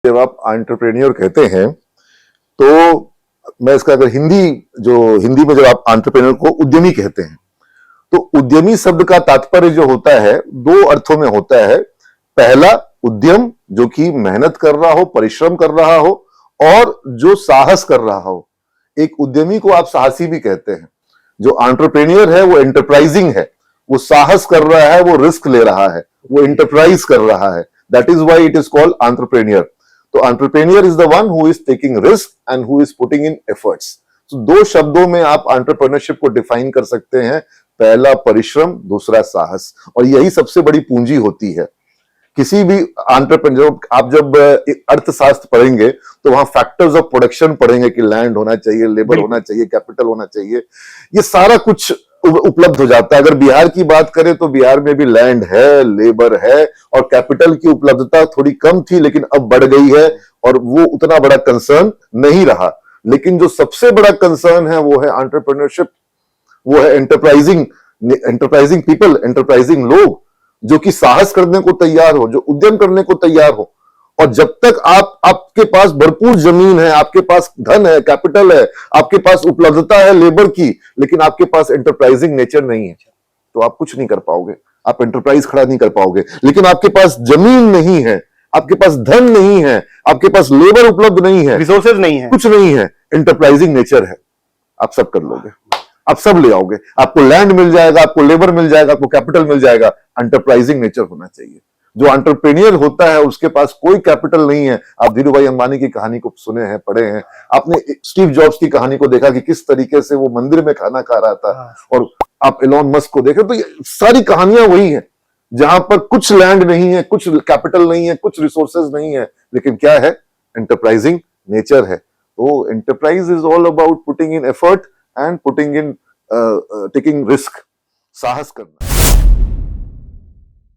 जब आप एंटरप्रेन्योर कहते हैं तो मैं इसका अगर हिंदी में जब आप एंटरप्रेन्योर को उद्यमी कहते हैं तो उद्यमी शब्द का तात्पर्य जो होता है दो अर्थों में होता है। पहला उद्यम जो कि मेहनत कर रहा हो, परिश्रम कर रहा हो और जो साहस कर रहा हो। एक उद्यमी को आप साहसी भी कहते हैं। जो एंटरप्रेन्योर है वो एंटरप्राइजिंग है, वो साहस कर रहा है, वो रिस्क ले रहा है, वो एंटरप्राइज कर रहा है। That is why it is called entrepreneur. तो entrepreneur is the one who is taking risk and who is putting in efforts. तो दो शब्दों में आप एंटरप्रेन्योरशिप को डिफाइन कर सकते हैं। पहला परिश्रम, दूसरा साहस। और यही सबसे बड़ी पूंजी होती है किसी भी एंटरप्रेन्योर। आप जब अर्थशास्त्र पढ़ेंगे तो वहां फैक्टर्स ऑफ प्रोडक्शन पढ़ेंगे कि लैंड होना चाहिए, लेबर होना चाहिए, कैपिटल होना चाहिए। ये सारा कुछ उपलब्ध हो जाता है। अगर बिहार की बात करें तो बिहार में भी लैंड है, लेबर है और कैपिटल की उपलब्धता थोड़ी कम थी लेकिन अब बढ़ गई है और वो उतना बड़ा कंसर्न नहीं रहा। लेकिन जो सबसे बड़ा कंसर्न है वो है एंटरप्रेन्योरशिप, वो है एंटरप्राइजिंग पीपल, एंटरप्राइजिंग लोग जो कि साहस करने को तैयार हो, जो उद्यम करने को तैयार हो। और जब तक आपके पास भरपूर जमीन है, आपके पास धन है, कैपिटल है, आपके पास उपलब्धता है लेबर की, लेकिन आपके पास एंटरप्राइजिंग नेचर नहीं है तो आप कुछ नहीं कर पाओगे, आप एंटरप्राइज खड़ा नहीं कर पाओगे। लेकिन आपके पास जमीन नहीं है, आपके पास धन नहीं है, आपके पास लेबर उपलब्ध नहीं है, रिसोर्सेज नहीं है, कुछ नहीं है, एंटरप्राइजिंग नेचर है, आप सब कर लोगे, आप सब ले आओगे। आपको लैंड मिल जाएगा, आपको लेबर मिल जाएगा, आपको कैपिटल मिल जाएगा। एंटरप्राइजिंग नेचर होना चाहिए। जो एंटरप्रेन्योर होता है उसके पास कोई कैपिटल नहीं है। आप धीरू भाई अंबानी की कहानी को सुने हैं, पढ़े हैं, आपने स्टीव जॉब्स की कहानी को देखा कि किस तरीके से वो मंदिर में खाना खा रहा था। और आप एलोन मस्क को देखें तो ये सारी कहानियां वही है जहां पर कुछ लैंड नहीं है, कुछ कैपिटल नहीं है, कुछ रिसोर्सेज नहीं है, लेकिन क्या है, एंटरप्राइजिंग नेचर है। तो enterprise is all about putting in effort and putting in taking risk, साहस करना।